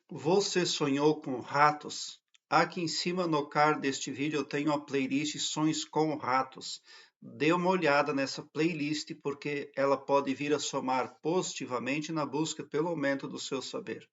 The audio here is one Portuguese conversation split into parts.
Você sonhou com ratos? Aqui em cima no card deste vídeo eu tenho a playlist Sonhos com Ratos. Dê uma olhada nessa playlist porque ela pode vir a somar positivamente na busca pelo aumento do seu saber.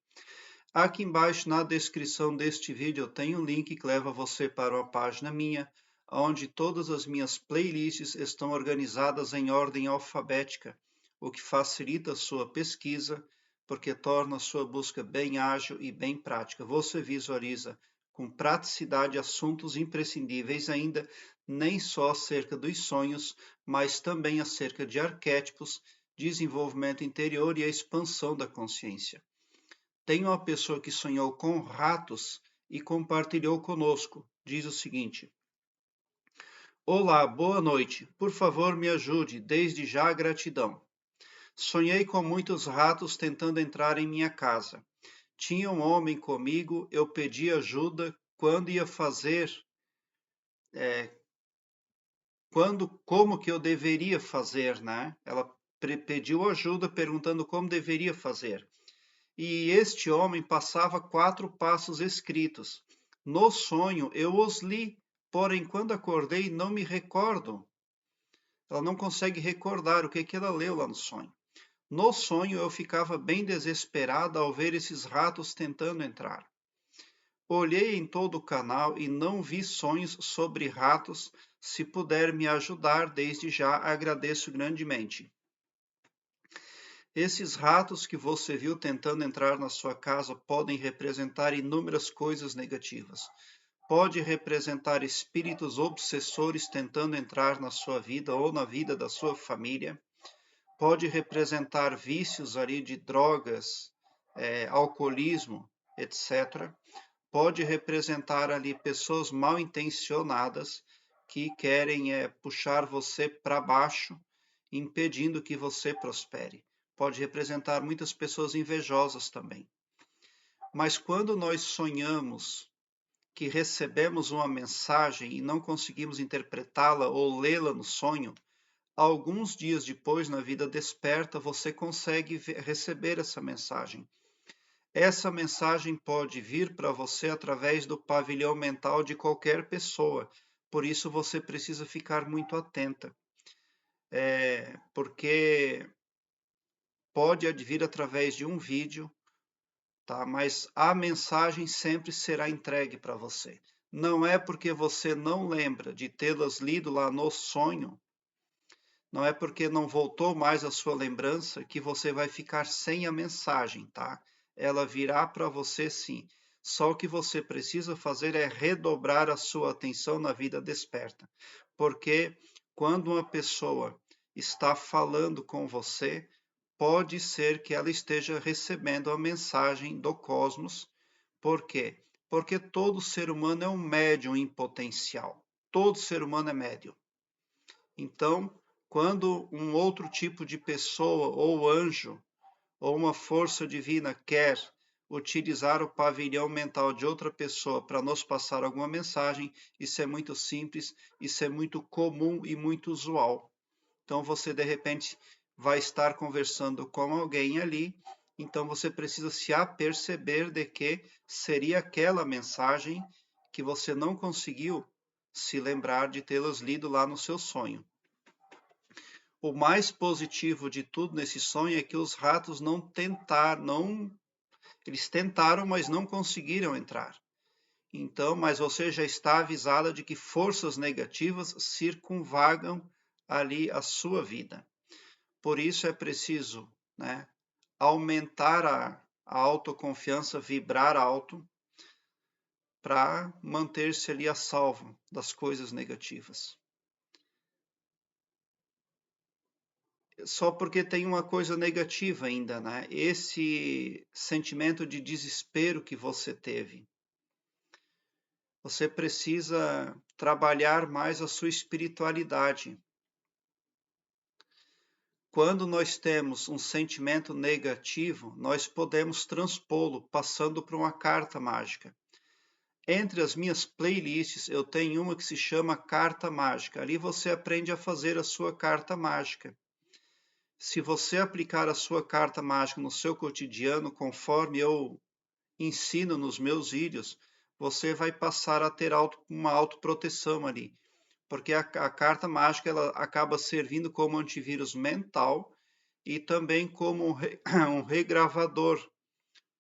Aqui embaixo na descrição deste vídeo eu tenho um link que leva você para uma página minha, onde todas as minhas playlists estão organizadas em ordem alfabética, o que facilita a sua pesquisa, porque torna a sua busca bem ágil e bem prática. Você visualiza com praticidade assuntos imprescindíveis ainda, nem só acerca dos sonhos, mas também acerca de arquétipos, desenvolvimento interior e a expansão da consciência. Tem uma pessoa que sonhou com ratos e compartilhou conosco. Diz o seguinte: Olá, boa noite. Por favor, me ajude. Desde já, gratidão. Sonhei com muitos ratos tentando entrar em minha casa. Tinha um homem comigo, eu pedi ajuda quando ia fazer, é, como que eu deveria fazer, né? Ela pediu ajuda perguntando como deveria fazer. E este homem passava 4 passos escritos. No sonho eu os li, porém quando acordei não me recordo. Ela não consegue recordar o que ela leu lá no sonho. No sonho eu ficava bem desesperada ao ver esses ratos tentando entrar. Olhei em todo o canal e não vi sonhos sobre ratos. Se puder me ajudar, desde já agradeço grandemente. Esses ratos que você viu tentando entrar na sua casa podem representar inúmeras coisas negativas. Pode representar espíritos obsessores tentando entrar na sua vida ou na vida da sua família. Pode representar vícios ali de drogas, alcoolismo, etc. Pode representar ali pessoas mal intencionadas que querem puxar você para baixo, impedindo que você prospere. Pode representar muitas pessoas invejosas também. Mas quando nós sonhamos que recebemos uma mensagem e não conseguimos interpretá-la ou lê-la no sonho, alguns dias depois, na vida desperta, você consegue receber essa mensagem. Essa mensagem pode vir para você através do pavilhão mental de qualquer pessoa, por isso você precisa ficar muito atenta, porque pode vir através de um vídeo, tá? Mas a mensagem sempre será entregue para você. Não é porque você não lembra de tê-las lido lá no sonho, não é porque não voltou mais a sua lembrança que você vai ficar sem a mensagem, tá? Ela virá para você sim. Só o que você precisa fazer é redobrar a sua atenção na vida desperta. Porque quando uma pessoa está falando com você, pode ser que ela esteja recebendo a mensagem do cosmos. Por quê? Porque todo ser humano é um médium em potencial. Todo ser humano é médium. Então, quando um outro tipo de pessoa, ou anjo, ou uma força divina quer utilizar o pavilhão mental de outra pessoa para nos passar alguma mensagem, isso é muito simples, isso é muito comum e muito usual. Então, você de repente vai estar conversando com alguém ali, então você precisa se aperceber de que seria aquela mensagem que você não conseguiu se lembrar de tê-las lido lá no seu sonho. O mais positivo de tudo nesse sonho é que os ratos não tentaram, eles tentaram, mas não conseguiram entrar. Então, mas você já está avisada de que forças negativas circunvagam ali a sua vida. Por isso é preciso, né, aumentar a autoconfiança, vibrar alto, para manter-se ali a salvo das coisas negativas. Só porque tem uma coisa negativa ainda, né? Esse sentimento de desespero que você teve. Você precisa trabalhar mais a sua espiritualidade. Quando nós temos um sentimento negativo, nós podemos transpô-lo passando por uma carta mágica. Entre as minhas playlists, eu tenho uma que se chama Carta Mágica. Ali você aprende a fazer a sua carta mágica. Se você aplicar a sua carta mágica no seu cotidiano, conforme eu ensino nos meus vídeos, você vai passar a ter uma autoproteção ali. Porque a carta mágica ela acaba servindo como antivírus mental e também como um regravador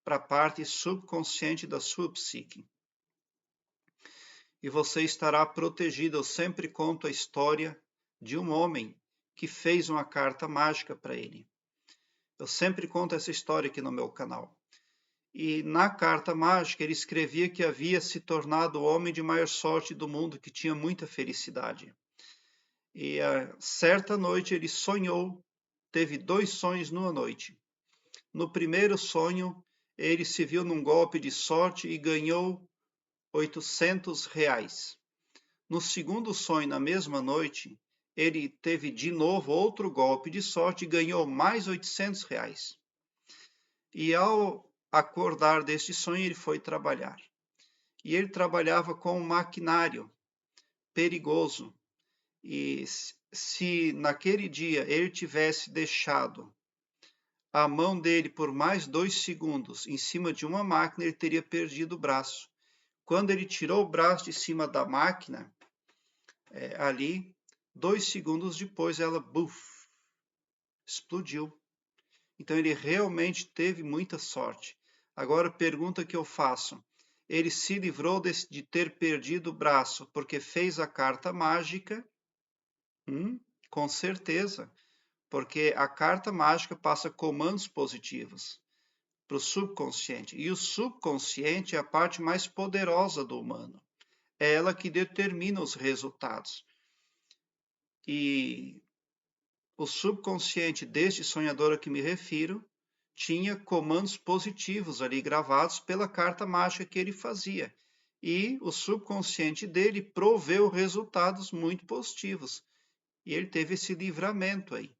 para a parte subconsciente da sua psique. E você estará protegido. Eu sempre conto a história de um homem que fez uma carta mágica para ele. Eu sempre conto essa história aqui no meu canal. E na carta mágica ele escrevia que havia se tornado o homem de maior sorte do mundo, que tinha muita felicidade. E certa noite ele sonhou, teve 2 sonhos numa noite. No primeiro sonho, ele se viu num golpe de sorte e ganhou R$ 800. No segundo sonho, na mesma noite, ele teve de novo outro golpe de sorte e ganhou mais R$ 800. E ao acordar deste sonho, ele foi trabalhar. E ele trabalhava com um maquinário perigoso. E se naquele dia ele tivesse deixado a mão dele por mais 2 segundos em cima de uma máquina, ele teria perdido o braço. Quando ele tirou o braço de cima da máquina, ali, 2 segundos depois, ela explodiu. Então ele realmente teve muita sorte. Agora, a pergunta que eu faço: ele se livrou de ter perdido o braço porque fez a carta mágica? Com certeza, porque a carta mágica passa comandos positivos para o subconsciente. E o subconsciente é a parte mais poderosa do humano. É ela que determina os resultados. E o subconsciente deste sonhador a que me refiro tinha comandos positivos ali gravados pela carta mágica que ele fazia. E o subconsciente dele proveu resultados muito positivos. E ele teve esse livramento aí.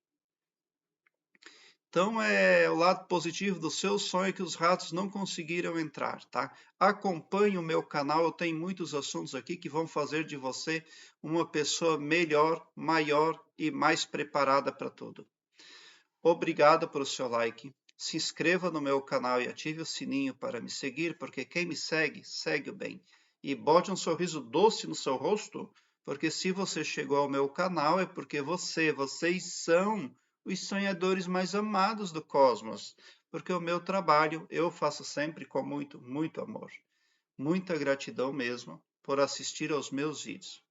Então, é o lado positivo do seu sonho que os ratos não conseguiram entrar, tá? Acompanhe o meu canal, eu tenho muitos assuntos aqui que vão fazer de você uma pessoa melhor, maior e mais preparada para tudo. Obrigado pelo seu like. Se inscreva no meu canal e ative o sininho para me seguir, porque quem me segue, segue o bem. E bote um sorriso doce no seu rosto, porque se você chegou ao meu canal é porque vocês são os sonhadores mais amados do cosmos, porque o meu trabalho eu faço sempre com muito, muito amor. Muita gratidão mesmo por assistir aos meus vídeos.